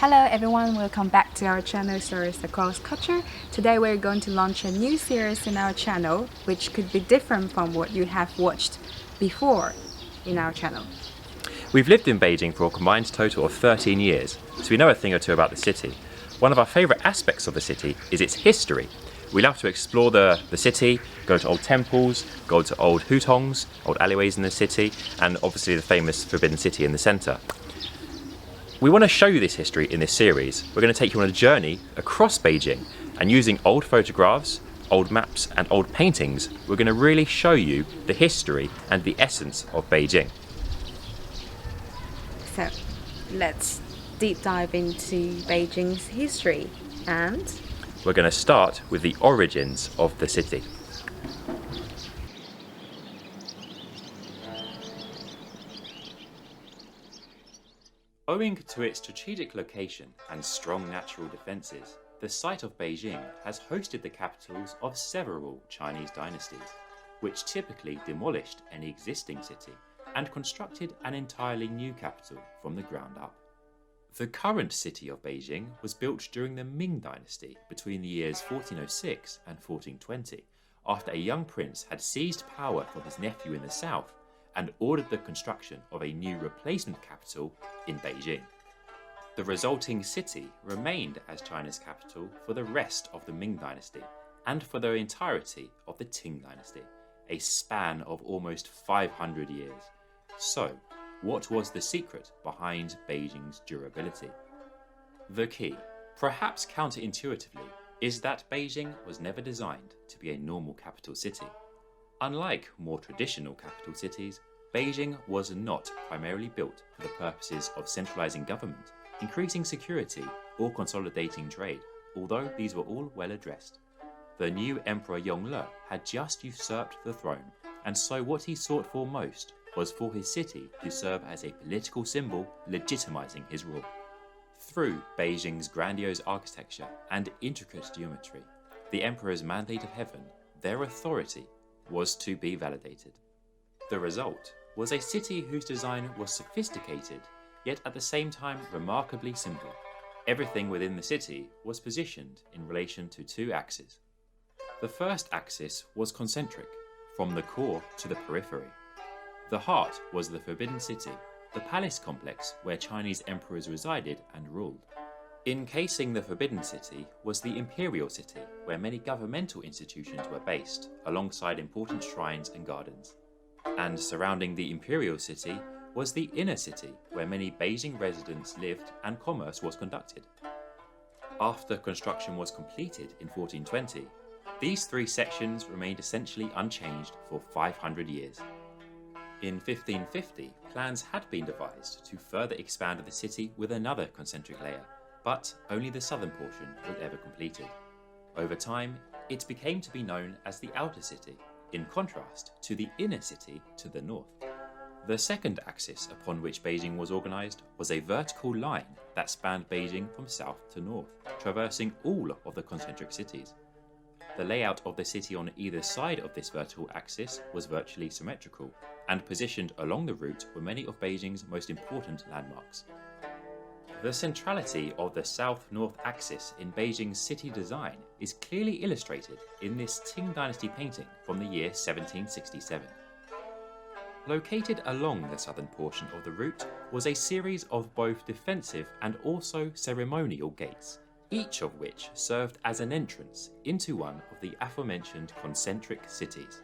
Hello everyone, welcome back to our channel Stories Across Culture. Today we're going to launch a new series in our channel, which could be different from what you have watched before in our channel. We've lived in Beijing for a combined total of 13 years, so we know a thing or two about the city. One of our favourite aspects of the city is its history. We love to explore the city, go to old temples, go to old hutongs, old alleyways in the city, and obviously the famous Forbidden City in the centre. We want to show you this history in this series. We're going to take you on a journey across Beijing, and using old photographs, old maps and old paintings, we're going to really show you the history and the essence of Beijing. So let's deep dive into Beijing's history, and We're going to start with the origins of the city. Owing to its strategic location and strong natural defences, the site of Beijing has hosted the capitals of several Chinese dynasties, which typically demolished any existing city and constructed an entirely new capital from the ground up. The current city of Beijing was built during the Ming Dynasty between the years 1406 and 1420, after a young prince had seized power from his nephew in the south and ordered the construction of a new replacement capital in Beijing. The resulting city remained as China's capital for the rest of the Ming Dynasty and for the entirety of the Qing Dynasty, a span of almost 500 years. So, what was the secret behind Beijing's durability? The key, perhaps counterintuitively, is that Beijing was never designed to be a normal capital city. Unlike more traditional capital cities, Beijing was not primarily built for the purposes of centralizing government, increasing security, or consolidating trade, although these were all well addressed. The new Emperor Yongle had just usurped the throne, and so what he sought for most was for his city to serve as a political symbol legitimizing his rule. Through Beijing's grandiose architecture and intricate geometry, the emperor's mandate of heaven, their authority was to be validated. The result was a city whose design was sophisticated, yet at the same time remarkably simple. Everything within the city was positioned in relation to two axes. The first axis was concentric, from the core to the periphery. The heart was the Forbidden City, the palace complex where Chinese emperors resided and ruled. Encasing the Forbidden City was the Imperial City, where many governmental institutions were based, alongside important shrines and gardens. And surrounding the Imperial City was the Inner City, where many Beijing residents lived and commerce was conducted. After construction was completed in 1420, these three sections remained essentially unchanged for 500 years. In 1550, plans had been devised to further expand the city with another concentric layer, but only the southern portion was ever completed. Over time, it became to be known as the Outer City, in contrast to the Inner City to the north. The second axis upon which Beijing was organized was a vertical line that spanned Beijing from south to north, traversing all of the concentric cities. The layout of the city on either side of this vertical axis was virtually symmetrical, and positioned along the route were many of Beijing's most important landmarks. The centrality of the south-north axis in Beijing's city design is clearly illustrated in this Qing Dynasty painting from the year 1767. Located along the southern portion of the route was a series of both defensive and also ceremonial gates, each of which served as an entrance into one of the aforementioned concentric cities.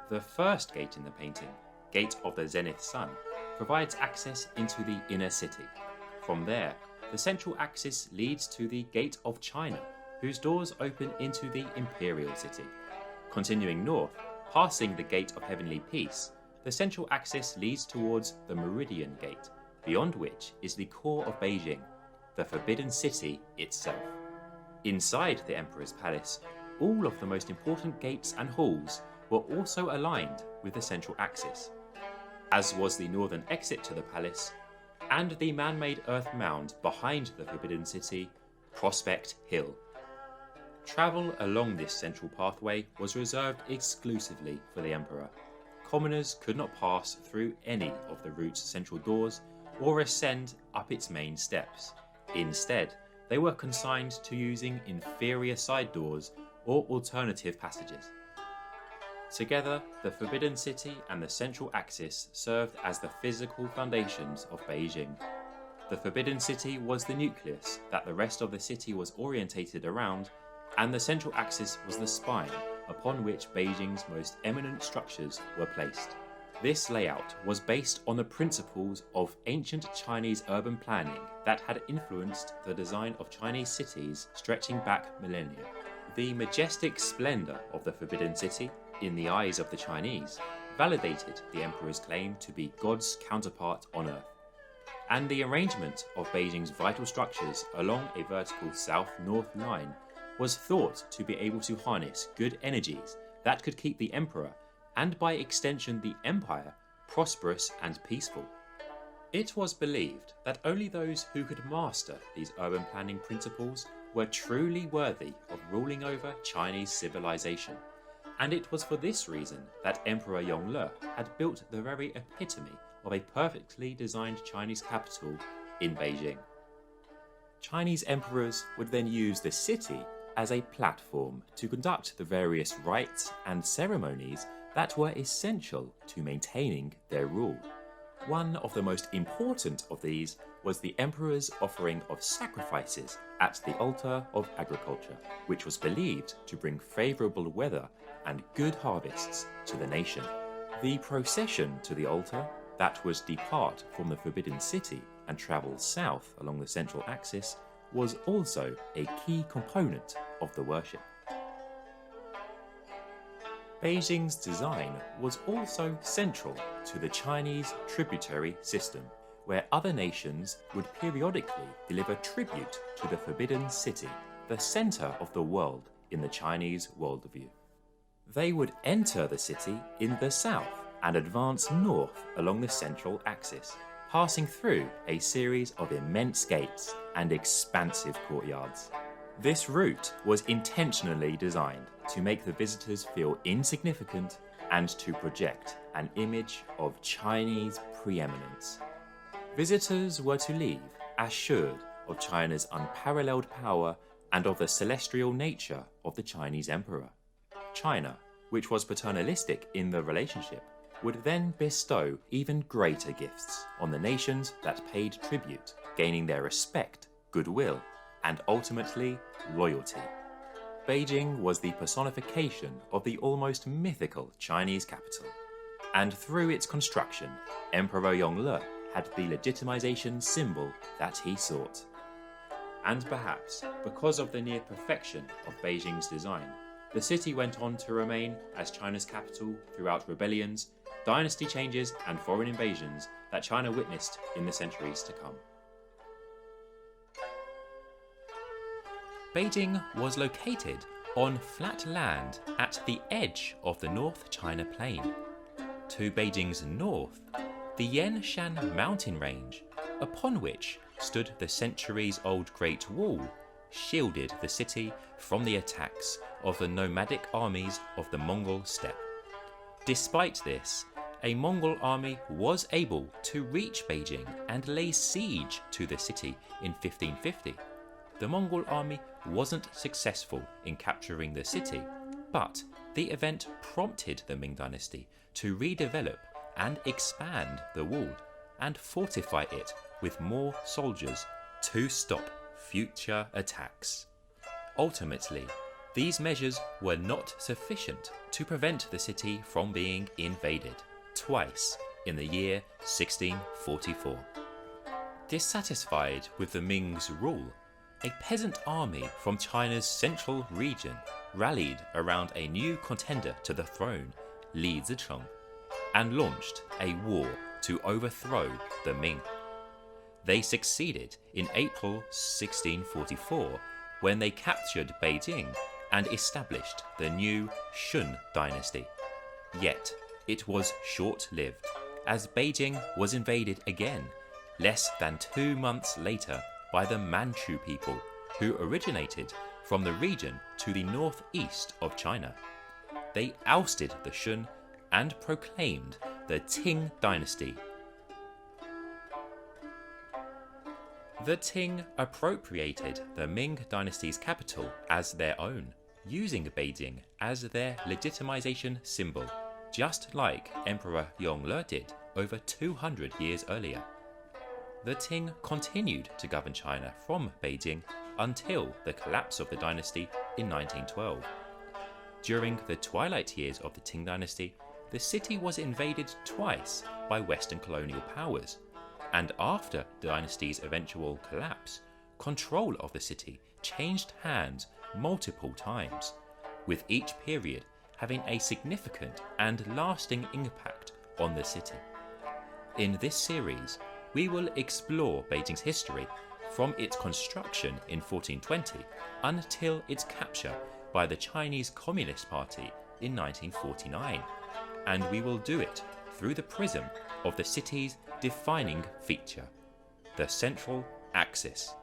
The first gate in the painting, Gate of the Zenith Sun, provides access into the inner city. From there, the central axis leads to the Gate of China, whose doors open into the Imperial City. Continuing north, passing the Gate of Heavenly Peace, the central axis leads towards the Meridian Gate, beyond which is the core of Beijing, the Forbidden City itself. Inside the Emperor's Palace, all of the most important gates and halls were also aligned with the central axis, as was the northern exit to the palace and the man-made earth mound behind the Forbidden City, Prospect Hill. Travel along this central pathway was reserved exclusively for the Emperor. Commoners could not pass through any of the route's central doors or ascend up its main steps. Instead, they were consigned to using inferior side doors or alternative passages. Together, the Forbidden City and the Central Axis served as the physical foundations of Beijing. The Forbidden City was the nucleus that the rest of the city was orientated around, and the Central Axis was the spine upon which Beijing's most eminent structures were placed. This layout was based on the principles of ancient Chinese urban planning that had influenced the design of Chinese cities stretching back millennia. The majestic splendor of the Forbidden City, in the eyes of the Chinese, validated the emperor's claim to be God's counterpart on earth. And the arrangement of Beijing's vital structures along a vertical south-north line was thought to be able to harness good energies that could keep the emperor, and by extension the empire, prosperous and peaceful. It was believed that only those who could master these urban planning principles were truly worthy of ruling over Chinese civilization, and it was for this reason that Emperor Yongle had built the very epitome of a perfectly designed Chinese capital in Beijing. Chinese emperors would then use the city as a platform to conduct the various rites and ceremonies that were essential to maintaining their rule. One of the most important of these was the emperor's offering of sacrifices at the altar of agriculture, which was believed to bring favourable weather and good harvests to the nation. The procession to the altar that would depart from the Forbidden City and travel south along the Central Axis was also a key component of the worship. Beijing's design was also central to the Chinese tributary system, where other nations would periodically deliver tribute to the Forbidden City, the center of the world in the Chinese worldview. They would enter the city in the south and advance north along the Central Axis, passing through a series of immense gates and expansive courtyards. This route was intentionally designed to make the visitors feel insignificant and to project an image of Chinese preeminence. Visitors were to leave assured of China's unparalleled power and of the celestial nature of the Chinese emperor. China, which was paternalistic in the relationship, would then bestow even greater gifts on the nations that paid tribute, gaining their respect, goodwill, and ultimately loyalty. Beijing was the personification of the almost mythical Chinese capital, and through its construction, Emperor Yongle had the legitimization symbol that he sought. And perhaps because of the near perfection of Beijing's design, the city went on to remain as China's capital throughout rebellions, dynasty changes, and foreign invasions that China witnessed in the centuries to come. Beijing was located on flat land at the edge of the North China Plain. To Beijing's north, the Yanshan mountain range, upon which stood the centuries-old Great Wall, shielded the city from the attacks of the nomadic armies of the Mongol steppe. Despite this, a Mongol army was able to reach Beijing and lay siege to the city in 1550. The Mongol army wasn't successful in capturing the city, but the event prompted the Ming Dynasty to redevelop and expand the wall and fortify it with more soldiers to stop future attacks. Ultimately, these measures were not sufficient to prevent the city from being invaded twice in the year 1644. Dissatisfied with the Ming's rule, a peasant army from China's central region rallied around a new contender to the throne, Li Zicheng, and launched a war to overthrow the Ming. They succeeded in April 1644 when they captured Beijing and established the new Shun dynasty. Yet, it was short-lived, as Beijing was invaded again less than 2 months later by the Manchu people, who originated from the region to the northeast of China. They ousted the Shun and proclaimed the Qing dynasty. The Qing appropriated the Ming dynasty's capital as their own, using Beijing as their legitimization symbol, just like Emperor Yongle did over 200 years earlier. The Qing continued to govern China from Beijing until the collapse of the dynasty in 1912. During the twilight years of the Qing dynasty, the city was invaded twice by Western colonial powers, and after the dynasty's eventual collapse, control of the city changed hands multiple times, with each period having a significant and lasting impact on the city. In this series, we will explore Beijing's history from its construction in 1420 until its capture by the Chinese Communist Party in 1949, and we will do it through the prism of the city's defining feature, the Central Axis.